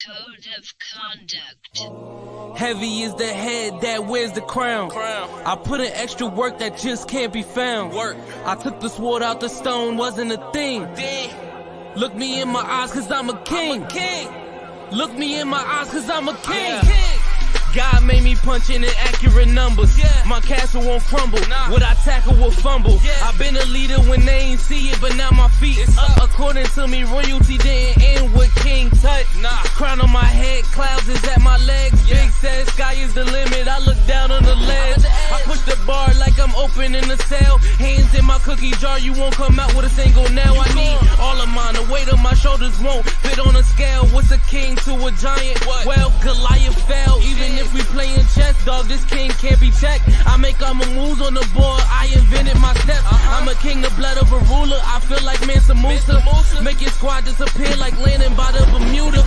Code of conduct. Heavy is the head that wears the crown. I put in extra work that just can't be found. I took the sword out the stone, wasn't a thing. Look me in my eyes cause I'm a king. Look me in my eyes cause I'm a king. God made me punch in inaccurate numbers. My castle won't crumble. What I tackle will fumble. I've been a leader when they ain't see it, but now my feet is up. According to me, royalty didn't end with King Tut. Crown on my head, clouds is at my legs. Big says sky is the limit. I look down on the ledge. I push the bar like I'm opening a cell. Hands in my cookie jar, you won't come out with a single nail. I need all of mine. The weight on my shoulders won't fit on a scale. What's a king to a giant? Well, Goliath fell. Even if we playin' chess, dog, this king can't be checked. I make all my moves on the board, I invented my steps. I'm a king, the blood of a ruler. I feel like Mansa Musa. Make your squad disappear like landing by the Bermuda.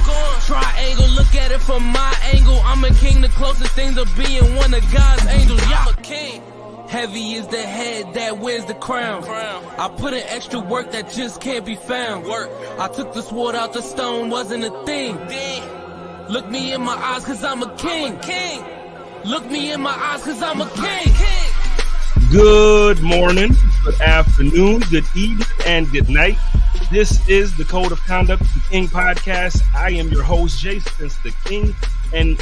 Triangle, look at it from my angle. I'm a king, the closest thing to being one of God's angels. Yeah, I'm a king. Heavy is the head that wears the crown. I put in extra work that just can't be found. I took the sword out the stone, wasn't a thing. Look me in my eyes cause I'm a king. Look me in my eyes cause I'm a king. Good morning, good afternoon, good evening, and good night. This is the Code of Conduct, the King podcast. I am your host, JSpenceTheKing, and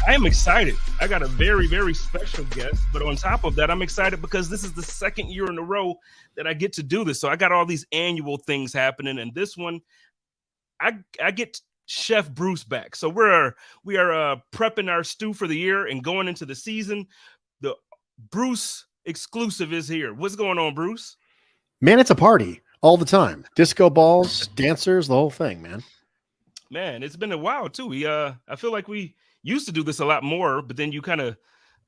I am excited. I got a very, very special guest, but on top of that, I'm excited because this is the second year in a row that I get to do this. So I got all these annual things happening, and this one, I get Chef Bruce back. So we are prepping our stew for the year and going into the season. The Bruce exclusive is here. What's going on, Bruce? Man, it's a party all the time. Disco balls, dancers, the whole thing, man. Man, it's been a while too. I feel like we used to do this a lot more, but then you kind of,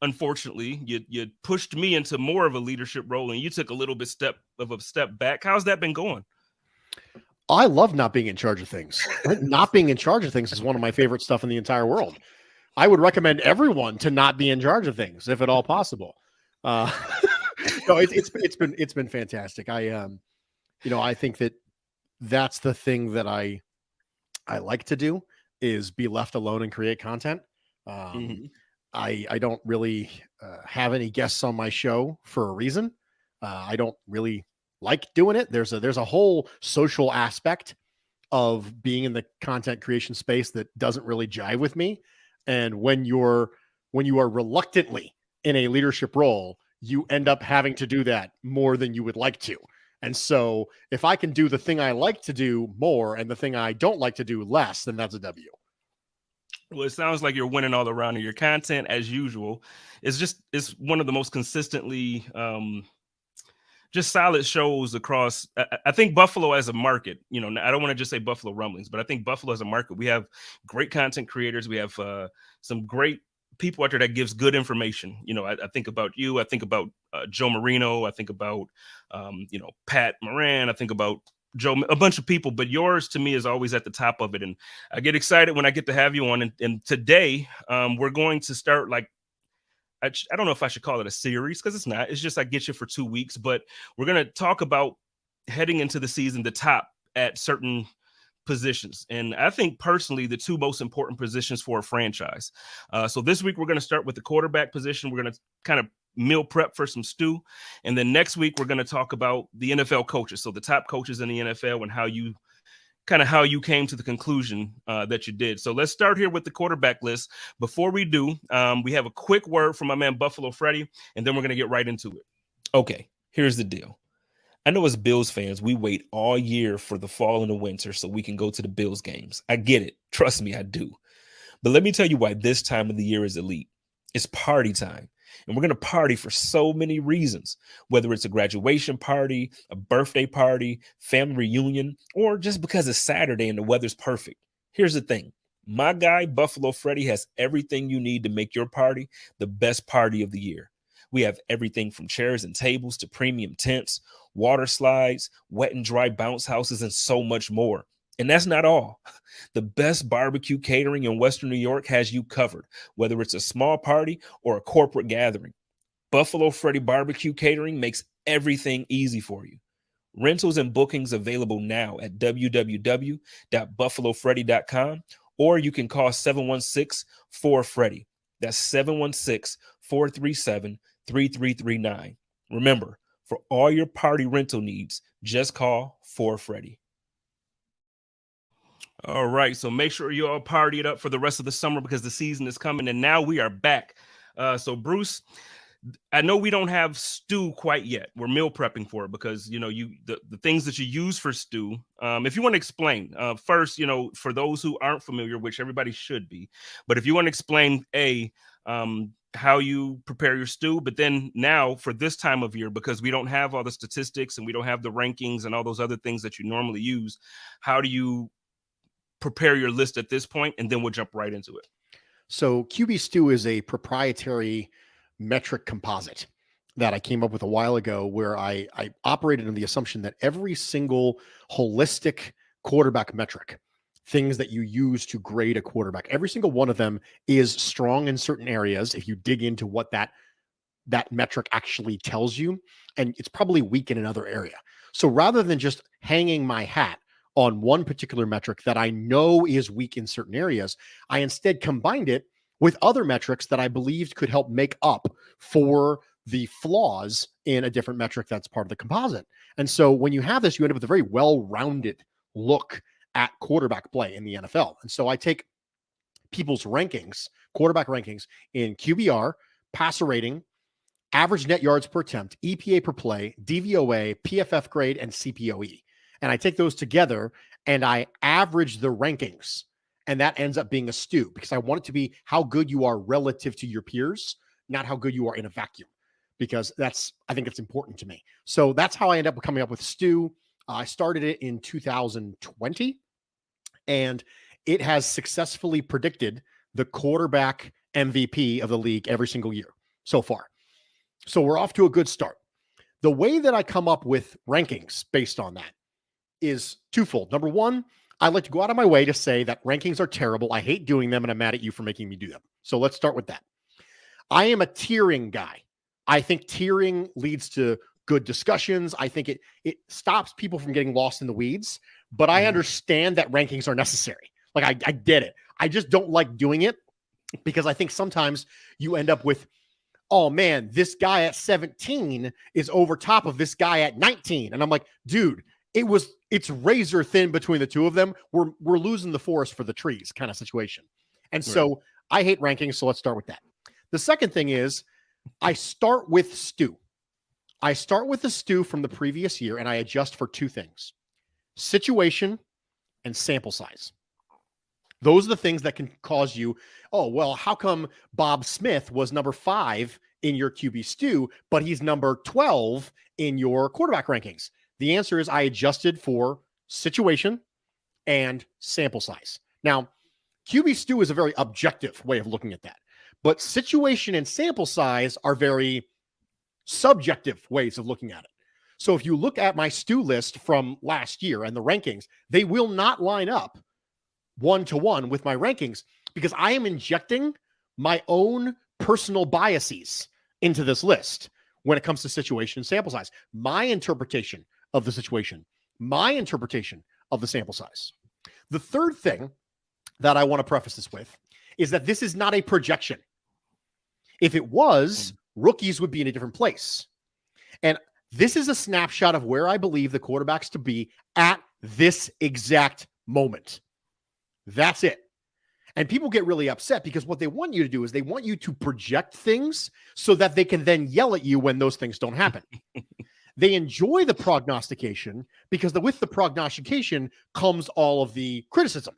unfortunately, you pushed me into more of a leadership role, and you took a little bit of a step back. How's that been going? I love not being in charge of things. Not being in charge of things is one of my favorite stuff in the entire world. I would recommend everyone to not be in charge of things, if at all possible. No, it's been fantastic. I think that's the thing that I like to do is be left alone and create content. I don't really have any guests on my show for a reason. I don't really like doing it. There's a whole social aspect of being in the content creation space that doesn't really jive with me. And when you are reluctantly in a leadership role, you end up having to do that more than you would like to. And so if I can do the thing I like to do more and the thing I don't like to do less, then that's a W. Well, it sounds like you're winning all around, and your content, as usual, is one of the most consistently just solid shows across. I think Buffalo as a market, I don't want to just say Buffalo Rumblings, but I think Buffalo as a market, we have great content creators. We have some great people out there that gives good information. I think about you. I think about Joe Marino. I think about, Pat Moran. I think about Joe, a bunch of people, but yours to me is always at the top of it. And I get excited when I get to have you on. And today we're going to start I don't know if I should call it a series because it's not. It's just I get you for 2 weeks, but we're going to talk about heading into the season, the top at certain positions. And I think personally, the two most important positions for a franchise. So this week, we're going to start with the quarterback position. We're going to kind of meal prep for some stew. And then next week, we're going to talk about the NFL coaches. So the top coaches in the NFL and how you came to the conclusion that you did. So let's start here with the quarterback list. Before we do, we have a quick word from my man Buffalo Freddy, and then we're going to get right into it. Okay, here's the deal. I know as Bills fans, we wait all year for the fall and the winter so we can go to the Bills games. I get it. Trust me, I do. But let me tell you why this time of the year is elite. It's party time. And we're going to party for so many reasons, whether it's a graduation party, a birthday party, family reunion, or just because it's Saturday and the weather's perfect. Here's the thing. My guy, Buffalo Freddy, has everything you need to make your party the best party of the year. We have everything from chairs and tables to premium tents, water slides, wet and dry bounce houses, and so much more. And that's not all. The best barbecue catering in Western New York has you covered, whether it's a small party or a corporate gathering. Buffalo Freddy Barbecue Catering makes everything easy for you. Rentals and bookings available now at www.buffalofreddy.com or you can call 716-4-FREDDY. That's 716-437-3339. Remember, for all your party rental needs, just call 4-FREDDY. All right, so make sure you all party it up for the rest of the summer because the season is coming, and now we are back. So Bruce, I know we don't have stew quite yet. We're meal prepping for it because, you know, the things that you use for stew. If you want to explain first, you know, for those who aren't familiar, which everybody should be, but if you want to explain how you prepare your stew, but then now for this time of year, because we don't have all the statistics and we don't have the rankings and all those other things that you normally use, how do you prepare your list at this point? And then we'll jump right into it. So QB stew is a proprietary metric composite that I came up with a while ago, where I operated on the assumption that every single holistic quarterback metric, things that you use to grade a quarterback, every single one of them is strong in certain areas if you dig into what that metric actually tells you, and it's probably weak in another area. So rather than just hanging my hat on one particular metric that I know is weak in certain areas, I instead combined it with other metrics that I believed could help make up for the flaws in a different metric that's part of the composite. And so when you have this, you end up with a very well-rounded look at quarterback play in the NFL. And so I take people's rankings, quarterback rankings in QBR, passer rating, average net yards per attempt, EPA per play, DVOA, PFF grade, and CPOE. And I take those together and I average the rankings. And that ends up being a stew because I want it to be how good you are relative to your peers, not how good you are in a vacuum, because I think it's important to me. So that's how I end up coming up with stew. I started it in 2020, and it has successfully predicted the quarterback MVP of the league every single year so far. So we're off to a good start. The way that I come up with rankings based on that is twofold. Number one, I like to go out of my way to say that rankings are terrible. I hate doing them, and I'm mad at you for making me do them. So let's start with that. I am a tiering guy. I think tiering leads to good discussions. I think it stops people from getting lost in the weeds, but I understand that rankings are necessary. Like I get it. I just don't like doing it because I think sometimes you end up with, oh man, this guy at 17 is over top of this guy at 19. And I'm like, dude, it's razor thin between the two of them. We're losing the forest for the trees kind of situation. And so I hate rankings. So let's start with that. The second thing is I start with stew. I start with the stew from the previous year and I adjust for two things: situation and sample size. Those are the things that can cause you, oh, well, how come Bob Smith was number 5 in your QB stew, but he's number 12 in your quarterback rankings? The answer is I adjusted for situation and sample size. Now, QB stew is a very objective way of looking at that, but situation and sample size are very subjective ways of looking at it. So if you look at my stew list from last year and the rankings, they will not line up one-to-one with my rankings because I am injecting my own personal biases into this list when it comes to situation and sample size. My interpretation of the situation, my interpretation of the sample size. The third thing that I want to preface this with is that this is not a projection. If it was, rookies would be in a different place. And this is a snapshot of where I believe the quarterbacks to be at this exact moment. That's it. And people get really upset because what they want you to do is they want you to project things so that they can then yell at you when those things don't happen. They enjoy the prognostication because with the prognostication comes all of the criticism.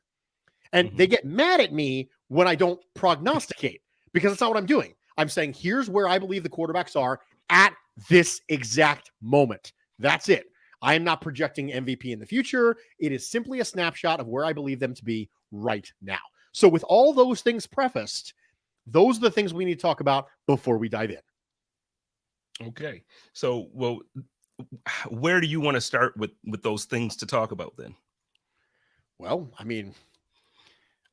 And they get mad at me when I don't prognosticate because that's not what I'm doing. I'm saying, here's where I believe the quarterbacks are at this exact moment. That's it. I am not projecting MVP in the future. It is simply a snapshot of where I believe them to be right now. So with all those things prefaced, those are the things we need to talk about before we dive in. Okay. So, well, where do you want to start with those things to talk about then? Well, I mean,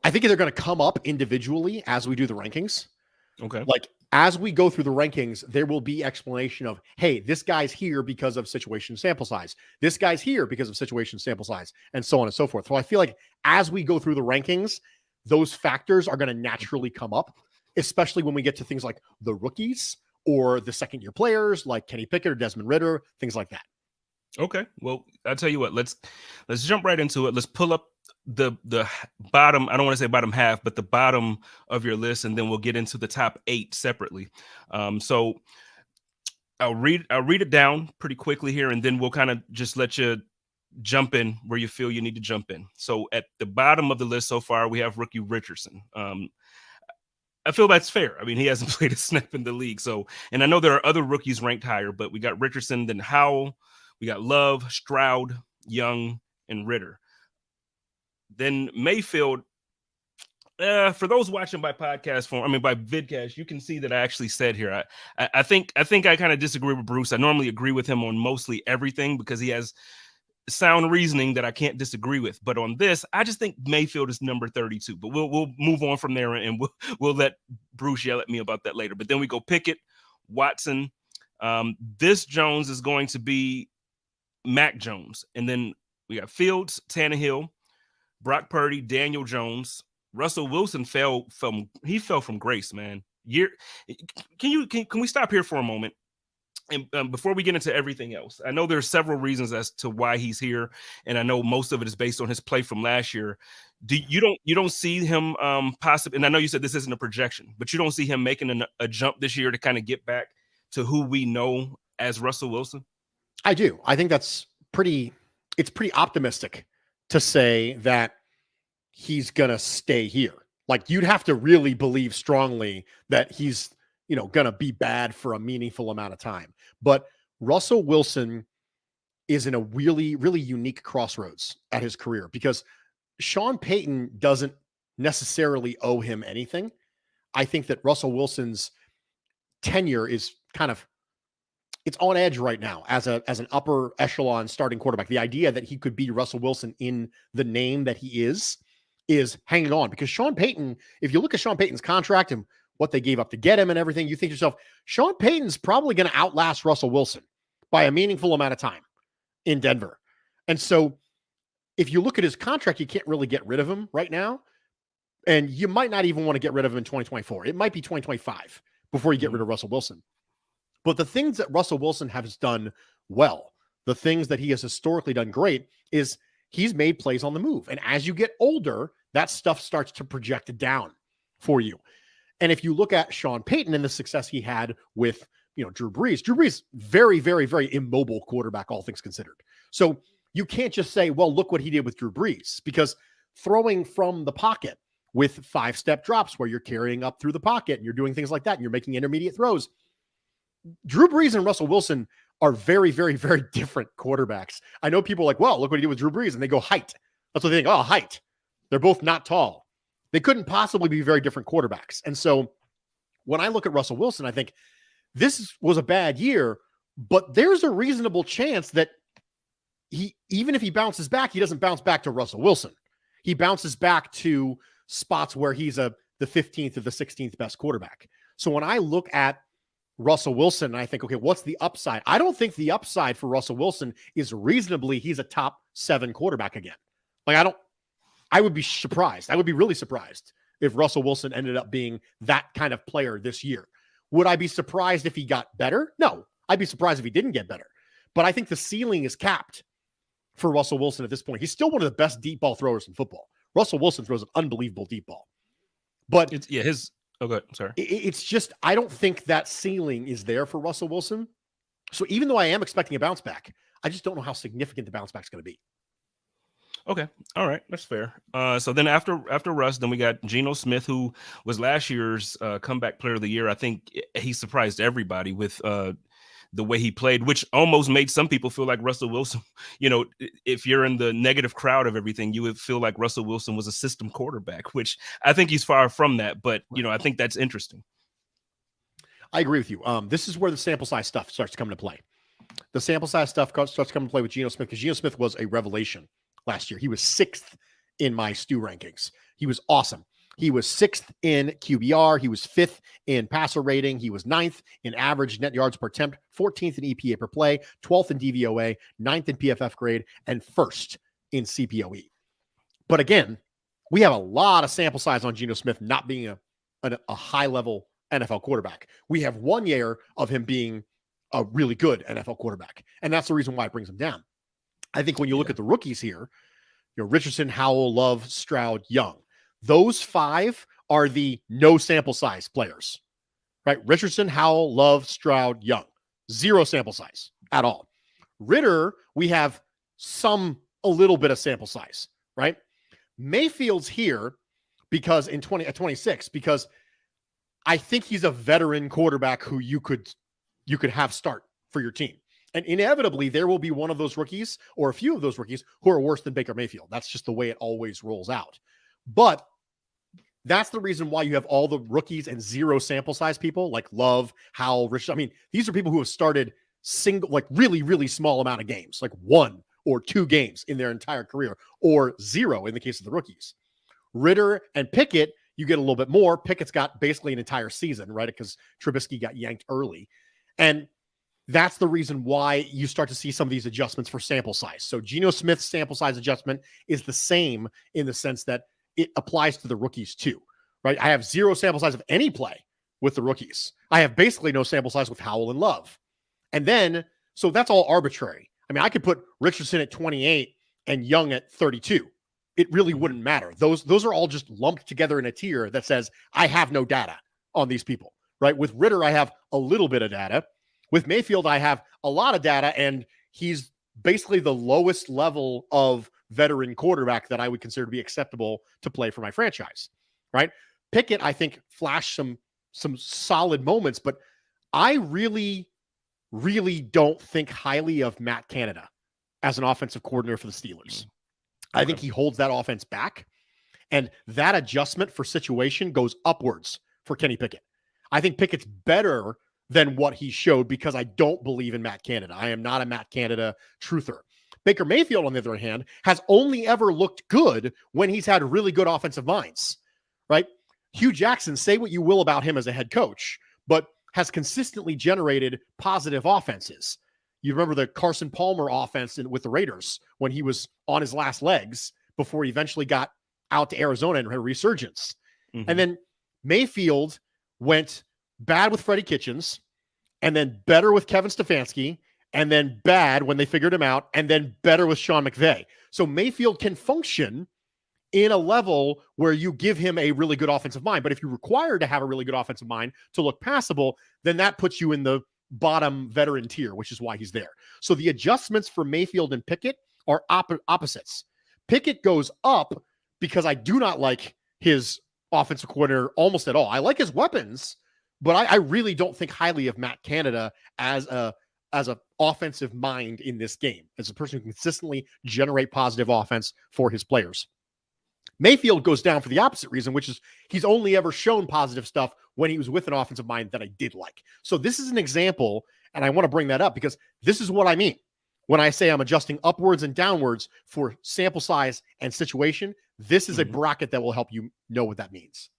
I think they're going to come up individually as we do the rankings. Okay. Like as we go through the rankings, there will be explanation of, hey, this guy's here because of situation sample size. This guy's here because of situation sample size, and so on and so forth. So I feel like as we go through the rankings, those factors are going to naturally come up, especially when we get to things like the rookies or the second-year players like Kenny Pickett or Desmond Ridder, things like that. Okay. Well, I'll tell you what, let's jump right into it. Let's pull up the bottom, I don't want to say bottom half, but the bottom of your list, and then we'll get into the top 8 separately. So I'll read it down pretty quickly here, and then we'll kind of just let you jump in where you feel you need to jump in. So at the bottom of the list so far, we have rookie Richardson. I feel that's fair. I mean, he hasn't played a snap in the league. So, and I know there are other rookies ranked higher, but we got Richardson, then Howell, we got Love, Stroud, Young, and Ritter. Then Mayfield, for those watching by podcast form, I mean by vidcast, you can see that I actually said here. I think I kind of disagree with Bruce. I normally agree with him on mostly everything because he has sound reasoning that I can't disagree with. But on this, I just think Mayfield is number 32. But we'll move on from there, and we'll let Bruce yell at me about that later. But then we go Pickett, Watson. This Jones is going to be Mac Jones, and then we got Fields, Tannehill, Brock Purdy, Daniel Jones. Russell Wilson fell from grace, man. Can we stop here for a moment? And before we get into everything else, I know there's several reasons as to why he's here, and I know most of it is based on his play from last year. You don't see him possibly, and I know you said this isn't a projection, but you don't see him making a jump this year to kind of get back to who we know as Russell Wilson? I do. I think it's pretty optimistic to say that he's going to stay here. Like, you'd have to really believe strongly that he's, going to be bad for a meaningful amount of time. But Russell Wilson is in a really, really unique crossroads at his career because Sean Payton doesn't necessarily owe him anything. I think that Russell Wilson's tenure is it's on edge right now as an upper echelon starting quarterback. The idea that he could be Russell Wilson in the name that he is hanging on, because Sean Payton, if you look at Sean Payton's contract and what they gave up to get him and everything, you think to yourself, Sean Payton's probably going to outlast Russell Wilson by a meaningful amount of time in Denver. And so if you look at his contract, you can't really get rid of him right now. And you might not even want to get rid of him in 2024. It might be 2025 before you get rid of Russell Wilson. But the things that Russell Wilson has done well, the things that he has historically done great, is he's made plays on the move. And as you get older, that stuff starts to project down for you. And if you look at Sean Payton and the success he had with, Drew Brees, very, very, very immobile quarterback, all things considered. So you can't just say, well, look what he did with Drew Brees, because throwing from the pocket with 5-step drops where you're carrying up through the pocket and you're doing things like that and you're making intermediate throws, Drew Brees and Russell Wilson are very, very, very different quarterbacks. I know people are like, well, look what he did with Drew Brees, and they go height. That's what they think. Oh, height. They're both not tall. They couldn't possibly be very different quarterbacks. And so when I look at Russell Wilson, I think this was a bad year, but there's a reasonable chance that even if he bounces back, he doesn't bounce back to Russell Wilson. He bounces back to spots where he's the 15th or the 16th best quarterback. So when I look at Russell Wilson, I think, okay, what's the upside? I don't think the upside for Russell Wilson is reasonably he's a top 7 quarterback again. I would be surprised. I would be really surprised if Russell Wilson ended up being that kind of player this year. Would I be surprised if he got better? No, I'd be surprised if he didn't get better. But I think the ceiling is capped for Russell Wilson at this point. He's still one of the best deep ball throwers in football. Russell Wilson throws an unbelievable deep ball. But it's just, I don't think that ceiling is there for Russell Wilson. So even though I am expecting a bounce back, I just don't know how significant the bounce back is going to be. Okay. All right. That's fair. So then after Russ, then we got Geno Smith, who was last year's comeback player of the year. I think he surprised everybody with the way he played, which almost made some people feel like Russell Wilson, if you're in the negative crowd of everything, you would feel like Russell Wilson was a system quarterback, which I think he's far from that. But, I think that's interesting. I agree with you. This is where the sample size stuff starts to come into play. The sample size stuff starts to come into play with Geno Smith, because Geno Smith was a revelation last year. He was 6th in my Stu rankings. He was awesome. He was 6th in QBR. He was 5th in passer rating. He was 9th in average net yards per attempt, 14th in EPA per play, 12th in DVOA, 9th in PFF grade, and 1st in CPOE. But again, we have a lot of sample size on Geno Smith not being a high-level NFL quarterback. We have 1 year of him being a really good NFL quarterback, and that's the reason why it brings him down. I think when you look at the rookies here, Richardson, Howell, Love, Stroud, Young, those 5 are the no sample size players, right? Richardson, Howell, Love, Stroud, Young, 0 sample size at all. Ritter, we have a little bit of sample size, right? Mayfield's here because at 26, because I think he's a veteran quarterback who you could have start for your team. And inevitably there will be one of those rookies or a few of those rookies who are worse than Baker Mayfield. That's just the way it always rolls out. But that's the reason why you have all the rookies and 0 sample size people like Love, Howell, Rich. I mean, these are people who have started really, really small amount of games, like 1 or 2 games in their entire career, or 0 in the case of the rookies. Ritter and Pickett, you get a little bit more. Pickett's got basically an entire season, right? Because Trubisky got yanked early. And that's the reason why you start to see some of these adjustments for sample size. So Geno Smith's sample size adjustment is the same in the sense that it applies to the rookies too, right? I have 0 sample size of any play with the rookies. I have basically no sample size with Howell and Love. And then, so that's all arbitrary. I mean, I could put Richardson at 28 and Young at 32. It really wouldn't matter. Those are all just lumped together in a tier that says, I have no data on these people, right? With Ritter, I have a little bit of data. With Mayfield, I have a lot of data, and he's basically the lowest level of veteran quarterback that I would consider to be acceptable to play for my franchise, right? Pickett, I think, flashed some solid moments, but I really don't think highly of Matt Canada as an offensive coordinator for the Steelers. Okay. I think he holds that offense back, and that adjustment for situation goes upwards for Kenny Pickett. I think Pickett's better than what he showed because I don't believe in Matt Canada. I am not a Matt Canada truther. Baker Mayfield, on the other hand, has only ever looked good when he's had really good offensive minds, right? Hugh Jackson, say what you will about him as a head coach, but has consistently generated positive offenses. You remember the Carson Palmer offense with the Raiders when he was on his last legs before he eventually got out to Arizona and had a resurgence. Mm-hmm. And then Mayfield went bad with Freddie Kitchens, and then better with Kevin Stefanski, and then bad when they figured him out, and then better with Sean McVay. So Mayfield can function in a level where you give him a really good offensive mind. But if you're required to have a really good offensive mind to look passable, then that puts you in the bottom veteran tier, which is why he's there. So the adjustments for Mayfield and Pickett are opposites. Pickett goes up because I do not like his offensive coordinator almost at all. I like his weapons, but I really don't think highly of Matt Canada as a offensive mind in this game, as a person who can consistently generate positive offense for his players. Mayfield goes down for the opposite reason, which is he's only ever shown positive stuff when he was with an offensive mind that I did like. So this is an example, and I want to bring that up because this is what I mean when I say I'm adjusting upwards and downwards for sample size and situation. This is a bracket that will help you know what that means.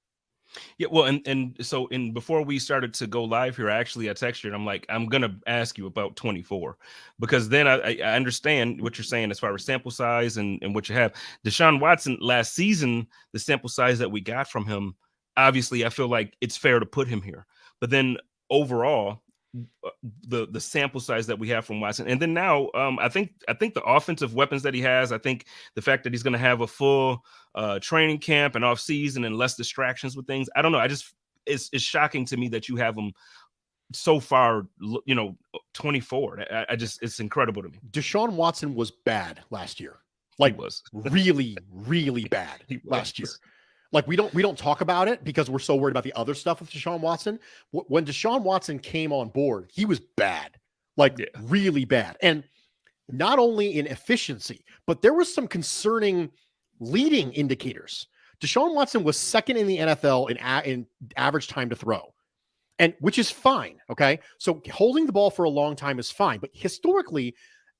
Yeah, well, and so before we started to go live here, I texted you and I'm like, I'm gonna ask you about 24 because then I understand what you're saying as far as sample size and what you have. Deshaun Watson last season, the sample size that we got from him, obviously I feel like it's fair to put him here. But then overall, the sample size that we have from Watson, and then now I think the offensive weapons that he has, I think the fact that he's going to have a full training camp and off season and less distractions with things, I don't know, it's shocking to me that you have him so far, 24. It's incredible to me. Deshaun Watson was bad last year, like was really really bad last year. Like we don't talk about it because we're so worried about the other stuff with Deshaun Watson. When Deshaun Watson came on board, he was bad, really bad. And not only in efficiency, but there was some concerning leading indicators. Deshaun Watson was second in the NFL in average time to throw, and which is fine. Okay. So holding the ball for a long time is fine, but historically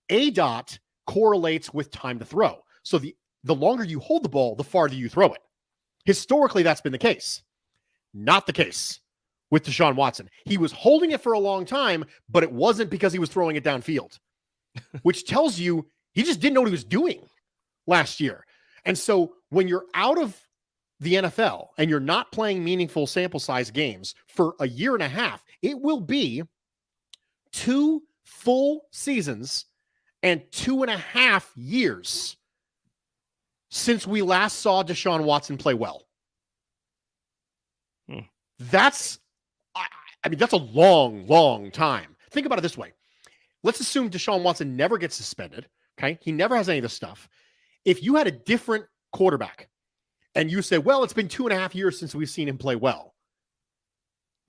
ADOT correlates with time to throw. So the longer you hold the ball, the farther you throw it. Historically, that's been the case. Not the case with Deshaun Watson. He was holding it for a long time, but it wasn't because he was throwing it downfield, which tells you he just didn't know what he was doing last year. And so when you're out of the NFL and you're not playing meaningful sample size games for a year and a half, it will be 2 full seasons and 2.5 years since we last saw Deshaun Watson play well. That's a long, long time. Think about it this way. Let's assume Deshaun Watson never gets suspended. Okay. He never has any of this stuff. If you had a different quarterback and you say, well, it's been 2.5 years since we've seen him play well,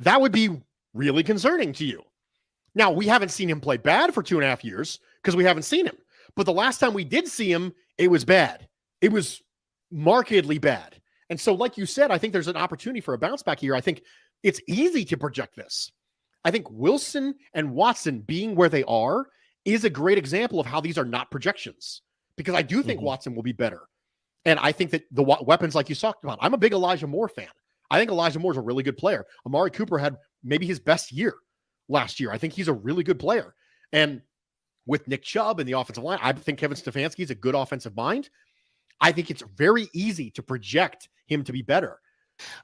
that would be really concerning to you. Now, we haven't seen him play bad for 2.5 years because we haven't seen him. But the last time we did see him, it was bad. It was markedly bad. And so, like you said, I think there's an opportunity for a bounce back here. I think it's easy to project this. I think Wilson and Watson being where they are is a great example of how these are not projections, because I do think Watson will be better. And I think that the weapons, like you talked about, I'm a big Elijah Moore fan. I think Elijah Moore is a really good player. Amari Cooper had maybe his best year last year. I think he's a really good player. And with Nick Chubb and the offensive line, I think Kevin Stefanski is a good offensive mind. I think it's very easy to project him to be better.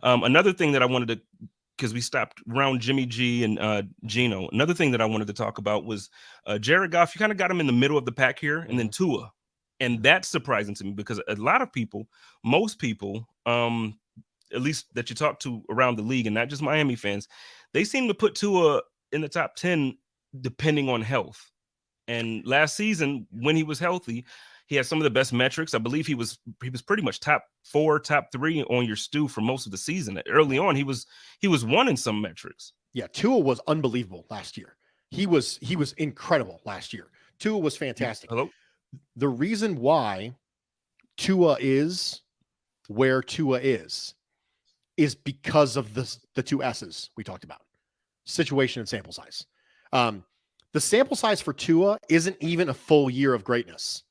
Another thing that I wanted to, because we stopped around Jimmy G and Geno, another thing that I wanted to talk about was Jared Goff. You kind of got him in the middle of the pack here, and then Tua. And that's surprising to me because a lot of people, most people, at least that you talk to around the league and not just Miami fans, they seem to put Tua in the top 10 depending on health. And last season, when he was healthy, he had some of the best metrics. I believe he was pretty much top 4, top 3 on your stew for most of the season. Early on, he was one in some metrics. Yeah, Tua was unbelievable last year. He was incredible last year. Tua was fantastic. Hello? The reason why Tua is where Tua is because of the 2 S's we talked about: situation and sample size. The sample size for Tua isn't even a full year of greatness.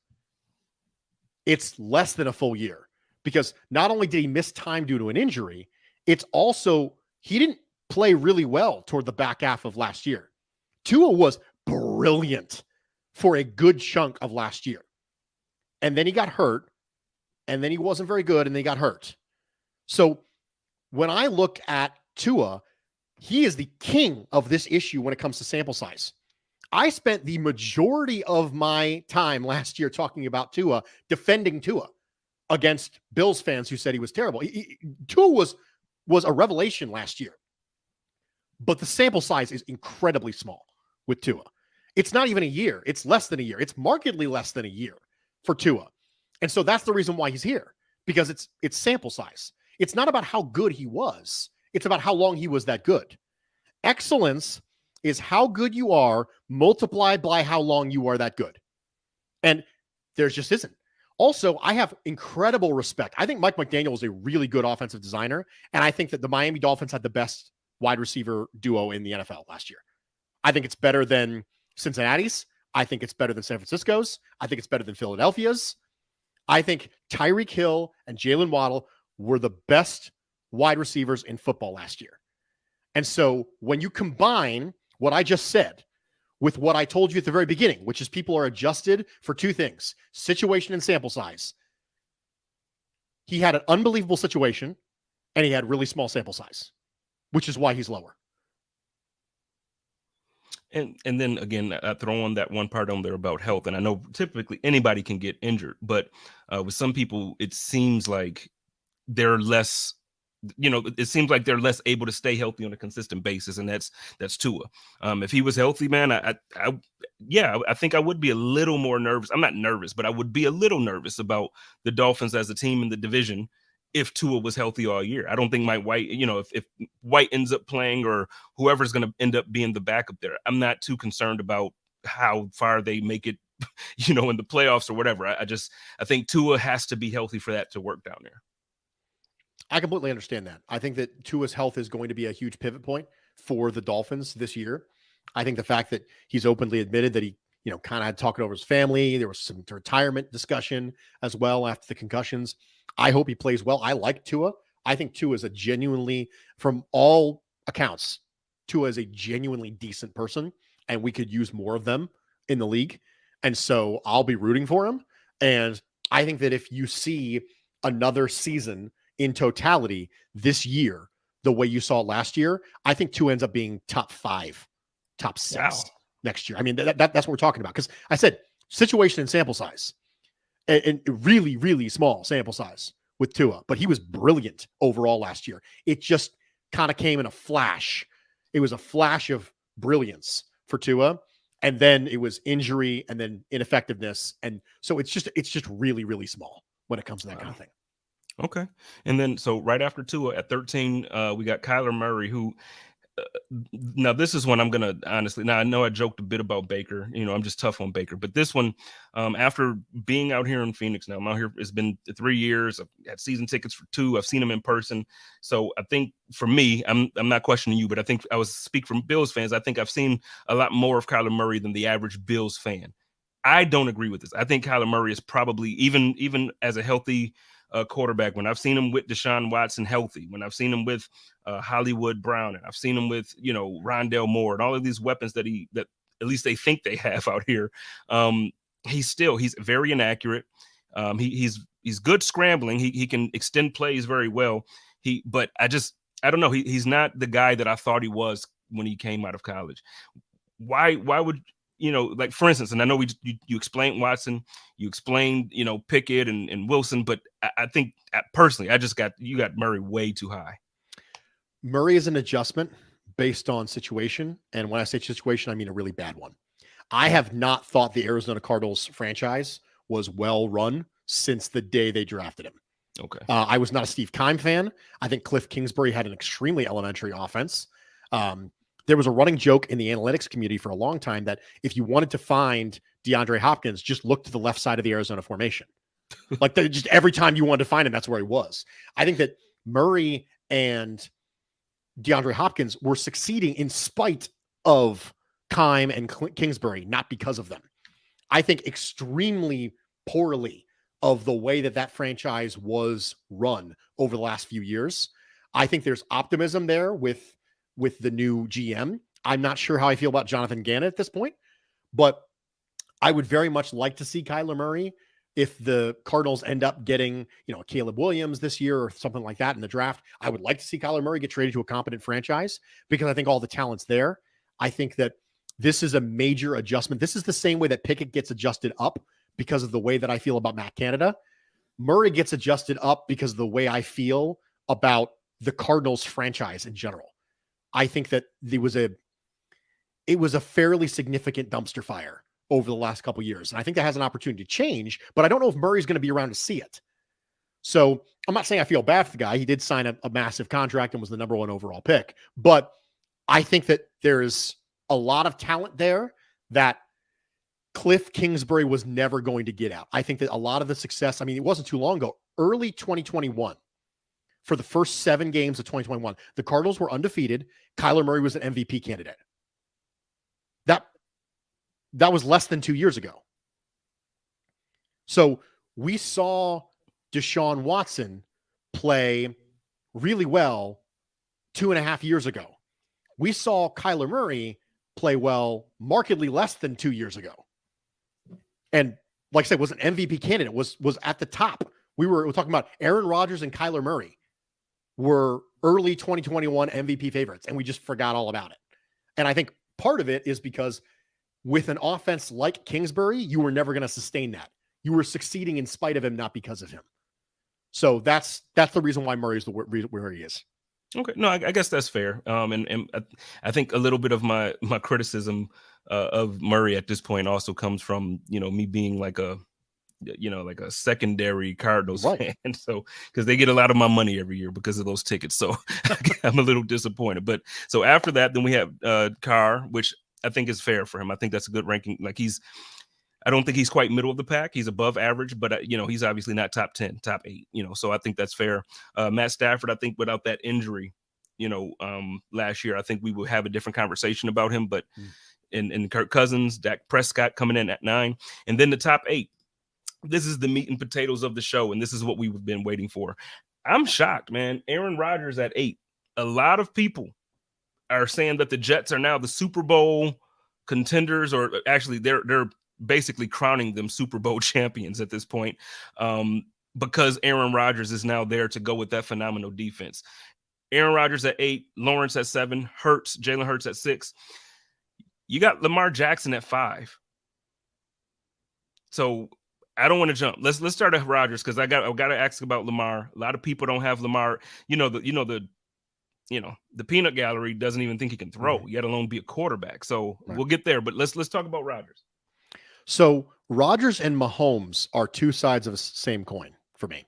It's less than a full year, because not only did he miss time due to an injury, it's also he didn't play really well toward the back half of last year. Tua was brilliant for a good chunk of last year. And then he got hurt, and then he wasn't very good, and then he got hurt. So when I look at Tua, he is the king of this issue when it comes to sample size. I spent the majority of my time last year talking about Tua, defending Tua against Bills fans who said he was terrible. Tua was a revelation last year, but the sample size is incredibly small with Tua. It's not even a year. It's less than a year. It's markedly less than a year for Tua. And so that's the reason why he's here, because it's sample size. It's not about how good he was. It's about how long he was that good. Excellence is how good you are multiplied by how long you are that good. And there just isn't. Also, I have incredible respect. I think Mike McDaniel is a really good offensive designer, and I think that the Miami Dolphins had the best wide receiver duo in the NFL last year. I think it's better than Cincinnati's. I think it's better than San Francisco's. I think it's better than Philadelphia's. I think Tyreek Hill and Jalen Waddle were the best wide receivers in football last year. And so when you combine what I just said with what I told you at the very beginning, which is people are adjusted for 2 things: situation and sample size. He had an unbelievable situation, and he had really small sample size, which is why he's lower. And then again, I throw on that one part on there about health. And I know typically anybody can get injured, but with some people, it seems like they're less, it seems like they're less able to stay healthy on a consistent basis. And that's Tua. If he was healthy, man, I think I would be a little more nervous. I'm not nervous, but I would be a little nervous about the Dolphins as a team in the division if Tua was healthy all year. I don't think Mike White, if White ends up playing or whoever's going to end up being the backup there, I'm not too concerned about how far they make it, in the playoffs or whatever. I think Tua has to be healthy for that to work down there. I completely understand that. I think that Tua's health is going to be a huge pivot point for the Dolphins this year. I think the fact that he's openly admitted that he, kind of had talking over his family. There was some retirement discussion as well after the concussions. I hope he plays well. I like Tua. I think Tua is from all accounts, Tua is a genuinely decent person, and we could use more of them in the league. And so I'll be rooting for him. And I think that if you see another season in totality this year, the way you saw it last year, I think Tua ends up being top 5, top 6 next year. I mean, that's what we're talking about. Because I said situation and sample size, and really, really small sample size with Tua, but he was brilliant overall last year. It just kind of came in a flash. It was a flash of brilliance for Tua, and then it was injury and then ineffectiveness. And so it's just really, really small when it comes to that kind of thing. Okay. And then, so right after Tua at 13, we got Kyler Murray, who, now this is one I'm going to honestly, now I know I joked a bit about Baker, I'm just tough on Baker, but this one, after being out here in Phoenix, now I'm out here, it's been 3 years. I've had season tickets for 2. I've seen him in person. So I think for me, I'm not questioning you, but I think speak from Bills fans. I think I've seen a lot more of Kyler Murray than the average Bills fan. I don't agree with this. I think Kyler Murray is probably even as a healthy quarterback, when I've seen him with Deshaun Watson healthy, when I've seen him with Hollywood Brown, and I've seen him with, Rondale Moore and all of these weapons that at least they think they have out here. He's very inaccurate. He's good scrambling. He can extend plays very well. But I don't know. He's not the guy that I thought he was when he came out of college. Why would, like, for instance, and I know you explained Watson, you explained, Pickett and Wilson, but I think personally, you got Murray way too high. Murray is an adjustment based on situation. And when I say situation, I mean a really bad one. I have not thought the Arizona Cardinals franchise was well run since the day they drafted him. Okay. I was not a Steve Keim fan. I think Cliff Kingsbury had an extremely elementary offense. There was a running joke in the analytics community for a long time that if you wanted to find DeAndre Hopkins, just look to the left side of the Arizona formation. Like, just every time you wanted to find him, that's where he was. I think that Murray and DeAndre Hopkins were succeeding in spite of Keim and Kingsbury, not because of them. I think extremely poorly of the way that franchise was run over the last few years. I think there's optimism there with the new GM. I'm not sure how I feel about Jonathan Gannon at this point, but I would very much like to see Kyler Murray if the Cardinals end up getting, Caleb Williams this year or something like that in the draft. I would like to see Kyler Murray get traded to a competent franchise because I think all the talent's there. I think that this is a major adjustment. This is the same way that Pickett gets adjusted up because of the way that I feel about Matt Canada. Murray gets adjusted up because of the way I feel about the Cardinals franchise in general. I think that it was a fairly significant dumpster fire over the last couple of years. And I think that has an opportunity to change, but I don't know if Murray's going to be around to see it. So I'm not saying I feel bad for the guy. He did sign a massive contract and was the number 1 overall pick. But I think that there is a lot of talent there that Cliff Kingsbury was never going to get out. I think that a lot of the success, it wasn't too long ago, early 2021, for the first 7 games of 2021, the Cardinals were undefeated. Kyler Murray was an MVP candidate. That was less than 2 years ago. So we saw Deshaun Watson play really well 2.5 years ago. We saw Kyler Murray play well markedly less than 2 years ago. And like I said, was an MVP candidate, was at the top. We're talking about Aaron Rodgers and Kyler Murray were early 2021 MVP favorites, and we just forgot all about it. And I think part of it is because with an offense like Kingsbury, you were never going to sustain that. You were succeeding in spite of him, not because of him. So that's the reason why Murray's where he is. Okay, no, I guess that's fair. And I think a little bit of my criticism of Murray at this point also comes from me being like a secondary Cardinals fan. So, because they get a lot of my money every year because of those tickets. So I'm a little disappointed. But so after that, then we have Carr, which I think is fair for him. I think that's a good ranking. Like, I don't think he's quite middle of the pack. He's above average, but he's obviously not top 10, top 8, so I think that's fair. Matt Stafford, I think without that injury, last year, I think we would have a different conversation about him, but in Kirk Cousins, Dak Prescott coming in at 9, and then the top 8. This is the meat and potatoes of the show, and this is what we've been waiting for. I'm shocked, man. Aaron Rodgers at 8. A lot of people are saying that the Jets are now the Super Bowl contenders, or actually they're basically crowning them Super Bowl champions at this point. because Aaron Rodgers is now there to go with that phenomenal defense. Aaron Rodgers at 8, Lawrence at 7, Jalen Hurts at 6. You got Lamar Jackson at 5. So I don't want to jump. Let's start at Rodgers because I got to ask about Lamar. A lot of people don't have Lamar. The peanut gallery doesn't even think he can throw, yet alone be a quarterback. So we'll get there. But let's talk about Rodgers. So Rodgers and Mahomes are two sides of the same coin for me.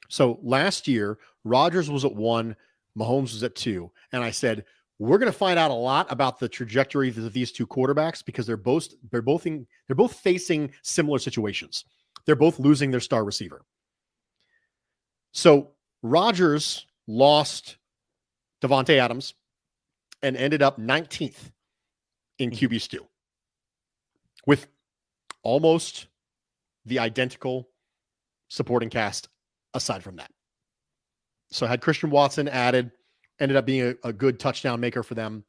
So last year, Rodgers was at 1, Mahomes was at 2, and I said we're going to find out a lot about the trajectory of these two quarterbacks because they're both facing similar situations. They're both losing their star receiver. So Rodgers lost Davante Adams and ended up 19th in QB stew with almost the identical supporting cast aside from that. So had Christian Watson added, ended up being a good touchdown maker for them.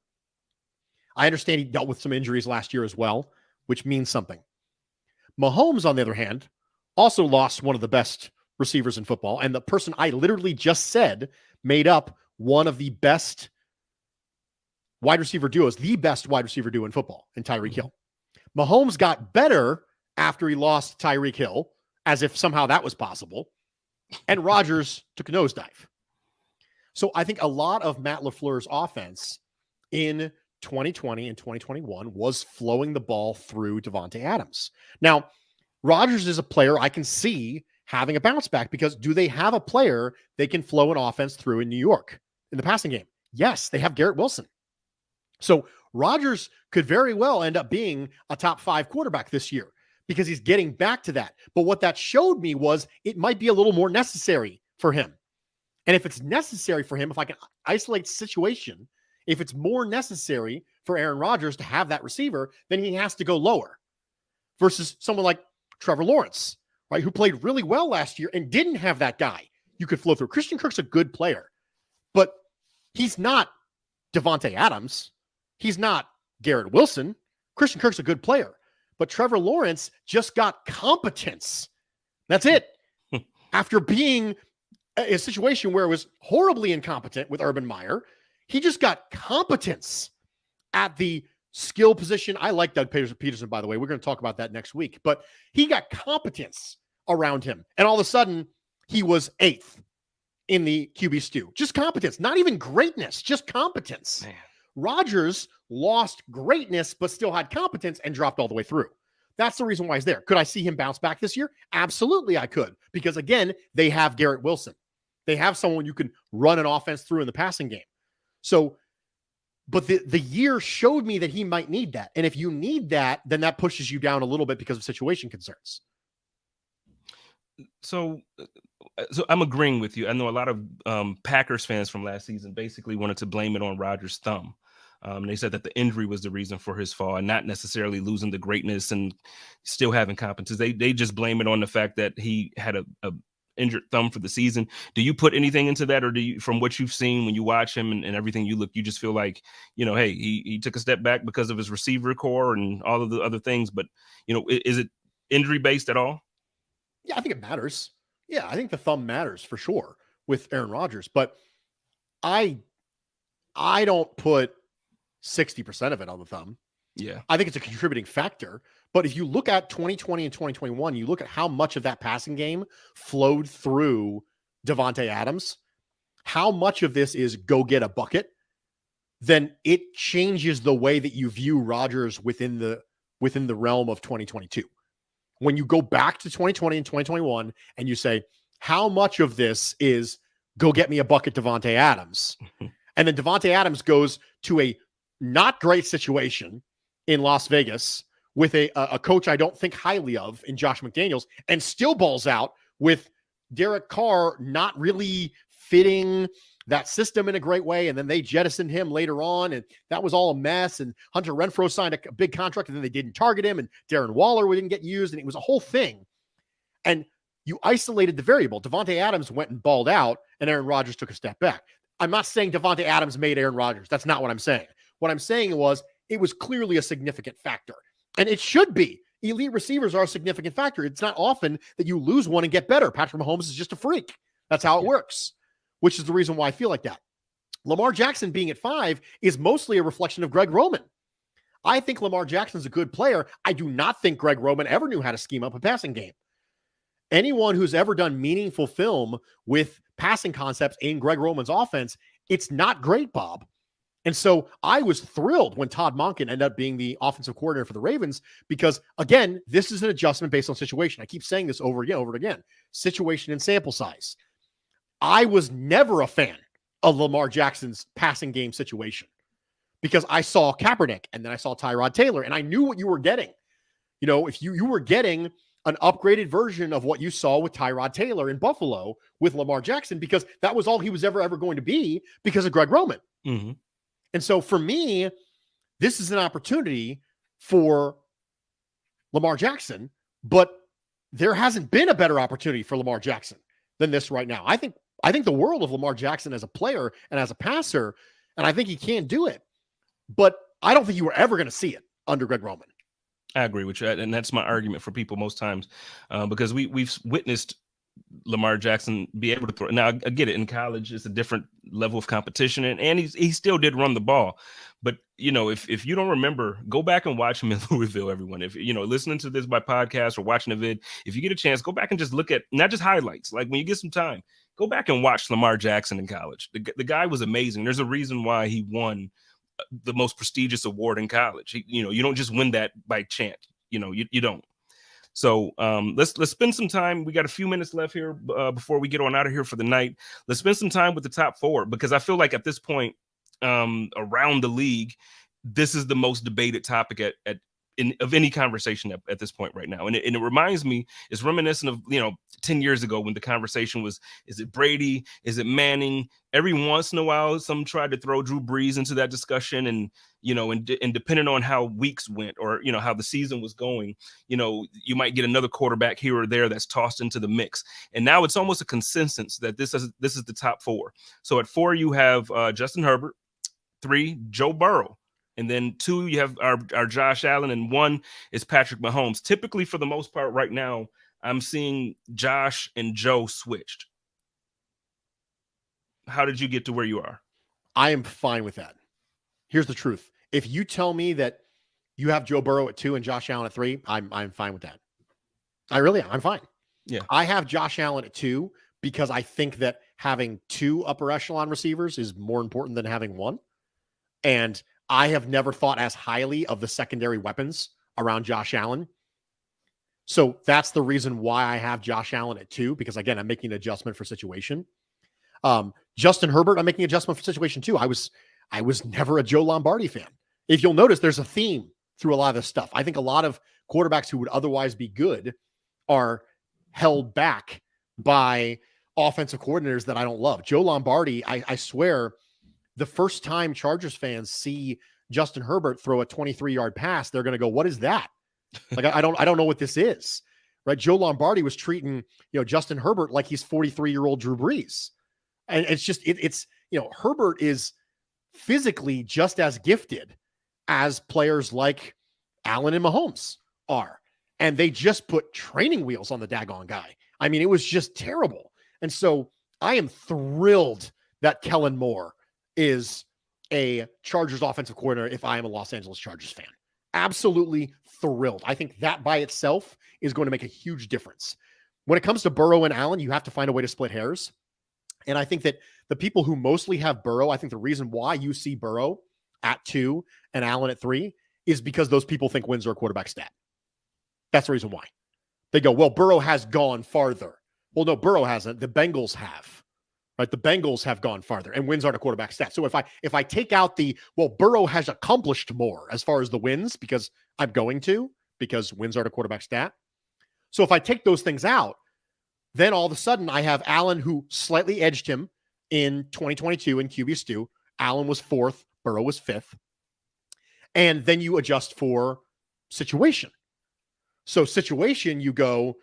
I understand he dealt with some injuries last year as well, which means something. Mahomes, on the other hand, also lost one of the best receivers in football, and the person I literally just said made up one of the best wide receiver duos, the best wide receiver duo in football, in Tyreek Hill. Mahomes got better after he lost Tyreek Hill, as if somehow that was possible, and Rodgers took a nosedive. So I think a lot of Matt LaFleur's offense in 2020 and 2021 was flowing the ball through Davante Adams. Now, Rodgers is a player I can see having a bounce back because do they have a player they can flow an offense through in New York in the passing game? Yes, they have Garrett Wilson. So Rodgers could very well end up being a top 5 quarterback this year because he's getting back to that. But what that showed me was it might be a little more necessary for him. And if it's necessary for him, if I can isolate the situation, if it's more necessary for Aaron Rodgers to have that receiver, then he has to go lower versus someone like Trevor Lawrence, right, who played really well last year and didn't have that guy you could flow through. Christian Kirk's a good player, but he's not Davante Adams. He's not Garrett Wilson. Christian Kirk's a good player, but Trevor Lawrence just got competence. That's it. After being a situation where it was horribly incompetent with Urban Meyer, he just got competence at the skill position. I like Doug Peterson, by the way. We're going to talk about that next week, but he got competence around him. And all of a sudden he was 8th in the QB stew. Just competence, not even greatness, just competence. Man. Rodgers lost greatness, but still had competence and dropped all the way through. That's the reason why he's there. Could I see him bounce back this year? Absolutely, I could. Because again, they have Garrett Wilson. They have someone you can run an offense through in the passing game. So, but the year showed me that he might need that. And if you need that, then that pushes you down a little bit because of situation concerns. So I'm agreeing with you. I know a lot of Packers fans from last season basically wanted to blame it on Rodgers' thumb. They said that the injury was the reason for his fall and not necessarily losing the greatness and still having competence. They just blame it on the fact that he had a injured thumb for the season. Do you put anything into that, or do you, from what you've seen when you watch him and everything you just feel like, hey, he took a step back because of his receiver core and all of the other things, but is it injury based at all? Yeah, I think it matters. Yeah, I think the thumb matters for sure with Aaron Rodgers, but I don't put 60% of it on the thumb. Yeah. I think it's a contributing factor. But if you look at 2020 and 2021, you look at how much of that passing game flowed through Davante Adams, how much of this is go get a bucket, then it changes the way that you view Rodgers within the realm of 2022. When you go back to 2020 and 2021 and you say, how much of this is go get me a bucket Davante Adams? And then Davante Adams goes to a not great situation in Las Vegas with a coach I don't think highly of in Josh McDaniels, and still balls out with Derek Carr not really fitting that system in a great way. And then they jettisoned him later on, and that was all a mess. And Hunter Renfrow signed a big contract, and then they didn't target him, and Darren Waller didn't get used, and it was a whole thing. And you isolated the variable. Davante Adams went and balled out, and Aaron Rodgers took a step back. I'm not saying Davante Adams made Aaron Rodgers. That's not what I'm saying. What I'm saying was it was clearly a significant factor. And it should be, elite receivers are a significant factor. It's not often that you lose one and get better. Patrick Mahomes is just a freak. That's how it works, which is the reason why I feel like that. Lamar Jackson being at 5 is mostly a reflection of Greg Roman. I think Lamar Jackson's a good player. I do not think Greg Roman ever knew how to scheme up a passing game. Anyone who's ever done meaningful film with passing concepts in Greg Roman's offense, it's not great, Bob. And so I was thrilled when Todd Monken ended up being the offensive coordinator for the Ravens because, again, this is an adjustment based on situation. I keep saying this over and again. Situation and sample size. I was never a fan of Lamar Jackson's passing game situation because I saw Kaepernick and then I saw Tyrod Taylor and I knew what you were getting. You know, if you were getting an upgraded version of what you saw with Tyrod Taylor in Buffalo with Lamar Jackson because that was all he was ever going to be because of Greg Roman. Mm-hmm. And so for me, this is an opportunity for Lamar Jackson, but there hasn't been a better opportunity for Lamar Jackson than this right now. I think the world of Lamar Jackson as a player and as a passer, and I think he can do it, but I don't think you were ever going to see it under Greg Roman. I agree with you, and that's my argument for people most times, because we've witnessed Lamar Jackson be able to throw. Now, I get it. In college, it's a different level of competition, and he still did run the ball. But, you know, if you don't remember, go back and watch him in Louisville, everyone. If, you know, listening to this by podcast or watching a vid, if you get a chance, go back and just look at not just highlights. Like when you get some time, go back and watch Lamar Jackson in college. The guy was amazing. There's a reason why he won the most prestigious award in college. You don't just win that by chance. You don't. So let's spend some time. We got a few minutes left here before we get on out of here for the night. Let's spend some time with the top 4 because I feel like at this point around the league, this is the most debated topic of any conversation at this point right now. And it reminds me, it's reminiscent of, 10 years ago when the conversation was, is it Brady? Is it Manning? Every once in a while, some tried to throw Drew Brees into that discussion and depending on how weeks went or, how the season was going, you might get another quarterback here or there that's tossed into the mix. And now it's almost a consensus that this is the top 4. So at 4, you have Justin Herbert, 3, Joe Burrow. And then 2, you have our Josh Allen, and 1 is Patrick Mahomes. Typically, for the most part right now, I'm seeing Josh and Joe switched. How did you get to where you are? I am fine with that. Here's the truth. If you tell me that you have Joe Burrow at 2 and Josh Allen at 3, I'm fine with that. I really am. I'm fine. Yeah. I have Josh Allen at 2 because I think that having 2 upper echelon receivers is more important than having 1. And I have never thought as highly of the secondary weapons around Josh Allen. So that's the reason why I have Josh Allen at 2, because again, I'm making an adjustment for situation. Justin Herbert, I'm making an adjustment for situation too. I was never a Joe Lombardi fan. If you'll notice, there's a theme through a lot of this stuff. I think a lot of quarterbacks who would otherwise be good are held back by offensive coordinators that I don't love. Joe Lombardi, I swear, the first time Chargers fans see Justin Herbert throw a 23-yard pass, they're going to go, "What is that?" Like, I don't know what this is, right? Joe Lombardi was treating, Justin Herbert like he's 43-year-old Drew Brees. And it's just, Herbert is physically just as gifted as players like Allen and Mahomes are. And they just put training wheels on the daggone guy. I mean, it was just terrible. And so I am thrilled that Kellen Moore is a Chargers offensive coordinator if I am a Los Angeles Chargers fan. Absolutely thrilled. I think that by itself is going to make a huge difference. When it comes to Burrow and Allen, you have to find a way to split hairs. And I think that the people who mostly have Burrow, I think the reason why you see Burrow at 2 and Allen at 3 is because those people think wins are a quarterback stat. That's the reason why. They go, well, Burrow has gone farther. Well, no, Burrow hasn't. The Bengals have. Right? The Bengals have gone farther, and wins aren't a quarterback stat. So if I take out Burrow has accomplished more as far as the wins, because wins aren't a quarterback stat. So if I take those things out, then all of a sudden I have Allen, who slightly edged him in 2022 in QB stew. Allen was 4th, Burrow was 5th. And then you adjust for situation. So situation, you go,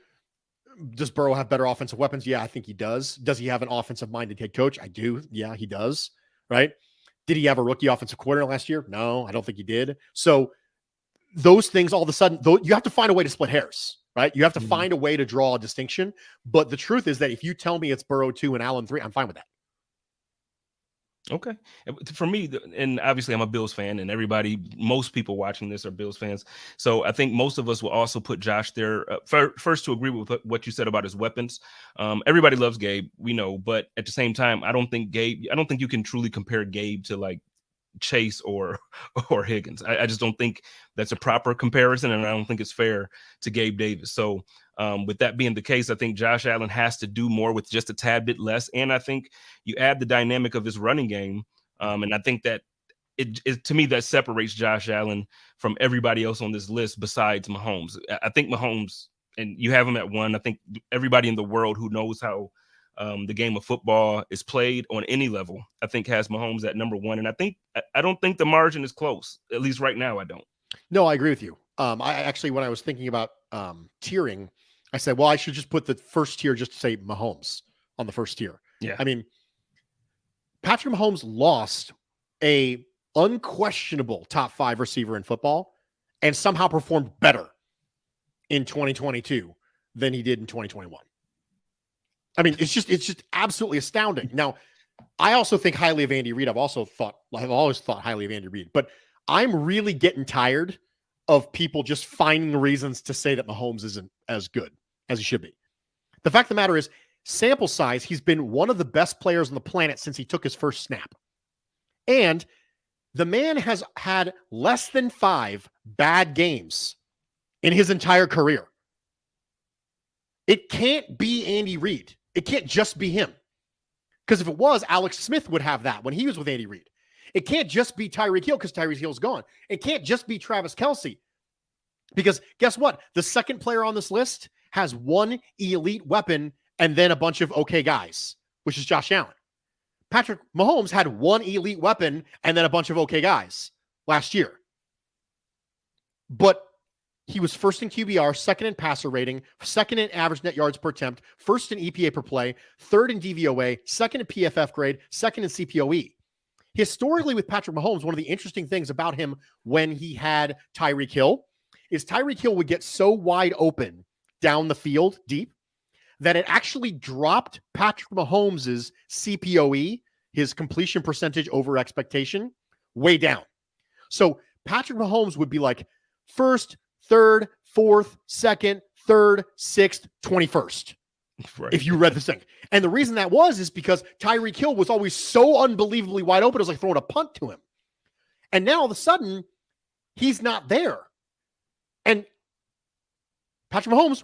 does Burrow have better offensive weapons? Yeah, I think he does. Does he have an offensive-minded head coach? I do. Yeah, he does. Right? Did he have a rookie offensive coordinator last year? No, I don't think he did. So those things all of a sudden, though, you have to find a way to split hairs, right? You have to find a way to draw a distinction. But the truth is that if you tell me it's Burrow 2 and Allen 3, I'm fine with that. Okay. For me, and obviously I'm a Bills fan, and most people watching this are Bills fans. So I think most of us will also put Josh there. First, to agree with what you said about his weapons. Everybody loves Gabe, we know, but at the same time, I don't think you can truly compare Gabe to like Chase or Higgins. I just don't think that's a proper comparison, and I don't think it's fair to Gabe Davis. So with that being the case, I think Josh Allen has to do more with just a tad bit less, and I think you add the dynamic of his running game, and I think that it to me that separates Josh Allen from everybody else on this list besides Mahomes. I think Mahomes, and you have him at 1. I think everybody in the world who knows how the game of football is played on any level, I think has Mahomes at number 1. And I don't think the margin is close. At least right now, I don't. No, I agree with you. I actually, when I was thinking about tiering, I said, well, I should just put the first tier just to say Mahomes on the first tier. Yeah. I mean, Patrick Mahomes lost a unquestionable top 5 receiver in football and somehow performed better in 2022 than he did in 2021. I mean, it's just absolutely astounding. Now, I also think highly of Andy Reid. I've always thought highly of Andy Reid, but I'm really getting tired of people just finding reasons to say that Mahomes isn't as good as he should be. The fact of the matter is, sample size, he's been one of the best players on the planet since he took his first snap. And the man has had less than 5 bad games in his entire career. It can't be Andy Reid. It can't just be him. Because if it was, Alex Smith would have that when he was with Andy Reid. It can't just be Tyreek Hill because Tyreek Hill's gone. It can't just be Travis Kelce. Because guess what? The second player on this list has 1 elite weapon and then a bunch of okay guys, which is Josh Allen. Patrick Mahomes had 1 elite weapon and then a bunch of okay guys last year. But he was first in QBR, second in passer rating, second in average net yards per attempt, first in EPA per play, third in DVOA, second in PFF grade, second in CPOE. Historically, with Patrick Mahomes, one of the interesting things about him when he had Tyreek Hill is Tyreek Hill would get so wide open down the field deep that it actually dropped Patrick Mahomes' CPOE, his completion percentage over expectation, way down. So Patrick Mahomes would be like first, third, fourth, second, third, sixth, 21st. Right. If you read this thing. And the reason that is because Tyreek Hill was always so unbelievably wide open. It was like throwing a punt to him. And now all of a sudden, he's not there. And Patrick Mahomes,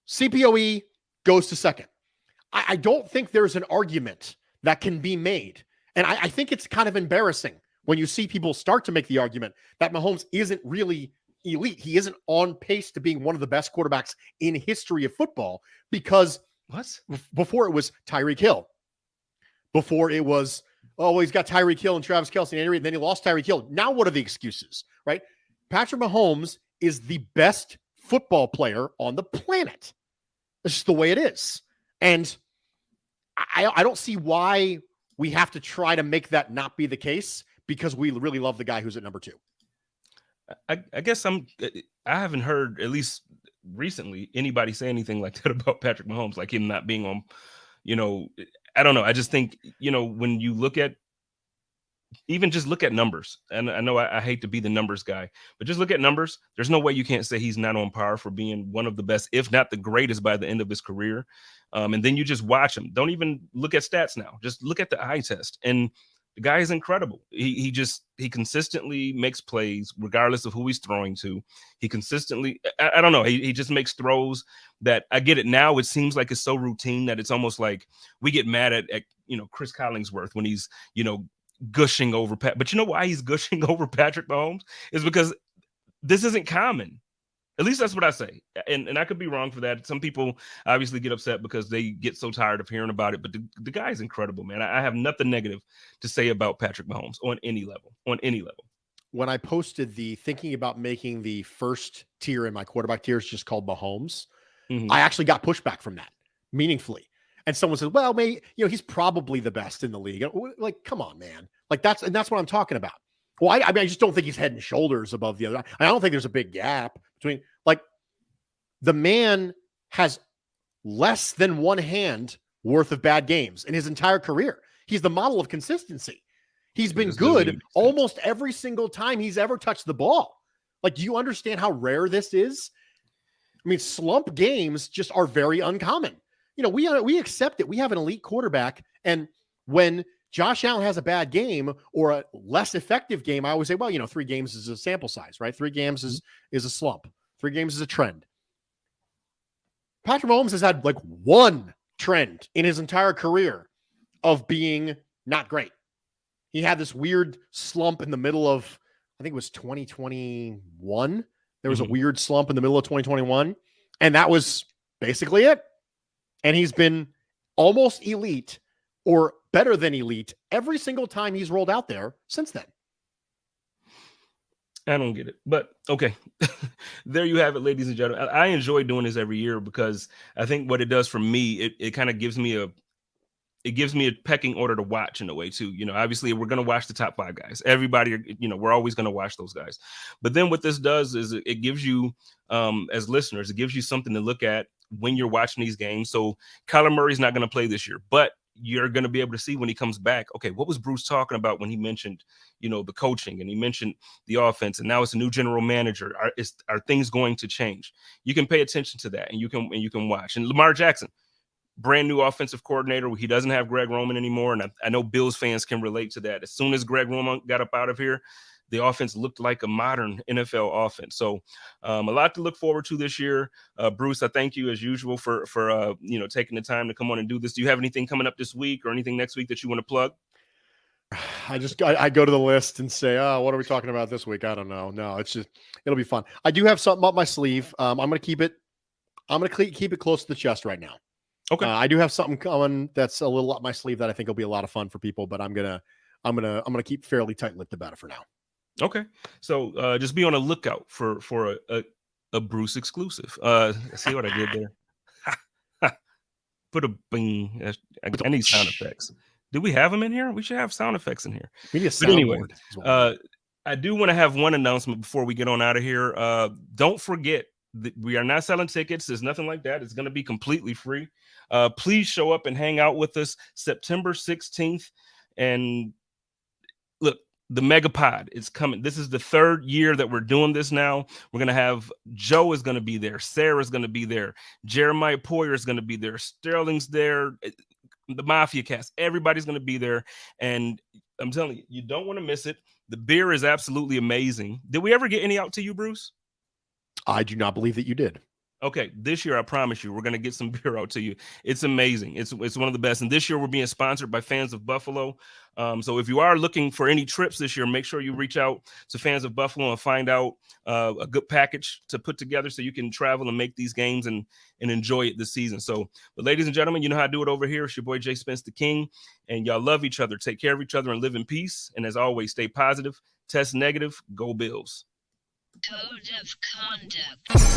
CPOE goes to second. I don't think there's an argument that can be made. And I think it's kind of embarrassing when you see people start to make the argument that Mahomes isn't really elite. He isn't on pace to being one of the best quarterbacks in history of football because before it was Tyreek Hill. Before it was, he's got Tyreek Hill and Travis Kelce and then he lost Tyreek Hill. Now what are the excuses, right? Patrick Mahomes is the best football player on the planet. That's just the way it is. And I don't see why we have to try to make that not be the case because we really love the guy who's at number 2. I guess I haven't heard, at least recently, anybody say anything like that about Patrick Mahomes, like him not being on, I don't know. I just think, when you look at, even just look at numbers, and I know I hate to be the numbers guy, but just look at numbers. There's no way you can't say he's not on par for being one of the best, if not the greatest by the end of his career. And then you just watch him. Don't even look at stats now. Just look at the eye test. And the guy is incredible. He consistently makes plays regardless of who he's throwing to. He consistently, I don't know, he just makes throws that, I get it now, it seems like it's so routine that it's almost like we get mad at Chris Collingsworth when he's, gushing over but you know why he's gushing over Patrick Mahomes is because this isn't common. At least that's what I say. And I could be wrong for that. Some people obviously get upset because they get so tired of hearing about it. But the guy is incredible, man. I have nothing negative to say about Patrick Mahomes on any level. When I posted the thinking about making the first tier in my quarterback tiers just called Mahomes, I actually got pushback from that meaningfully. And someone said, well, maybe, he's probably the best in the league. Like, come on, man. Like that's what I'm talking about. Well, I mean, I just don't think he's head and shoulders above the other. I don't think there's a big gap between, like, the man has less than one hand worth of bad games in his entire career. He's the model of consistency. He's been good almost every single time he's ever touched the ball. Like, do you understand how rare this is? I mean, slump games just are very uncommon. You know, we accept it. We have an elite quarterback, and when Josh Allen has a bad game or a less effective game, I always say, well, you know, 3 games is a sample size, right? 3 games is a slump. 3 games is a trend. Patrick Mahomes has had like 1 trend in his entire career of being not great. He had this weird slump in the middle of, I think it was 2021. There was a weird slump in the middle of 2021, and that was basically it. And he's been almost elite or better than elite every single time he's rolled out there since then. I don't get it, but okay. There you have it, ladies and gentlemen. I enjoy doing this every year because I think what it does for me, it kind of gives me a pecking order to watch in a way too. You know, obviously we're going to watch the top 5 guys. Everybody, you know, we're always going to watch those guys. But then what this does is it gives you, as listeners, it gives you something to look at when you're watching these games. So Kyler Murray's not going to play this year, but you're going to be able to see when he comes back, okay, what was Bruce talking about when he mentioned, you know, the coaching and he mentioned the offense, and now it's a new general manager. Are things going to change? You can pay attention to that, and you can watch. And Lamar Jackson, brand new offensive coordinator. He doesn't have Greg Roman anymore, and I know Bills fans can relate to that. As soon as Greg Roman got up out of here, the offense looked like a modern NFL offense. So a lot to look forward to this year. Bruce, I thank you as usual for you know, taking the time to come on and do this. Do you have anything coming up this week or anything next week that you want to plug? I go to the list and say, oh, what are we talking about this week? I don't know. No, it's just, it'll be fun. I do have something up my sleeve. I'm going to keep it close to the chest right now. Okay. I do have something coming that's a little up my sleeve that I think will be a lot of fun for people, but I'm going to keep fairly tight-lipped about it for now. Okay. So just be on the lookout for a Bruce exclusive. See what I did there? Put a bing. I need sound effects. Do we have them in here? We should have sound effects in here. We need a soundboard. Anyway, I do want to have one announcement before we get on out of here. Don't forget that we are not selling tickets. There's nothing like that. It's going to be completely free. Please show up and hang out with us September 16th. And look, the Megapod is coming. This is the 3rd year that we're doing this now. We're going to have Joe is going to be there. Sarah's going to be there. Jeremiah Poyer is going to be there. Sterling's there. The Mafia cast. Everybody's going to be there. And I'm telling you, you don't want to miss it. The beer is absolutely amazing. Did we ever get any out to you, Bruce? I do not believe that you did. Okay, this year I promise you we're going to get some beer out to you. It's amazing. It's one of the best. And this year we're being sponsored by Fans of Buffalo. So if you are looking for any trips this year, make sure you reach out to Fans of Buffalo and find out a good package to put together so you can travel and make these games and enjoy it this season. So, but ladies and gentlemen, you know how to do it over here. It's your boy JSpenceTheKing, and y'all love each other. Take care of each other and live in peace. And as always, stay positive, test negative, go Bills. Code of conduct.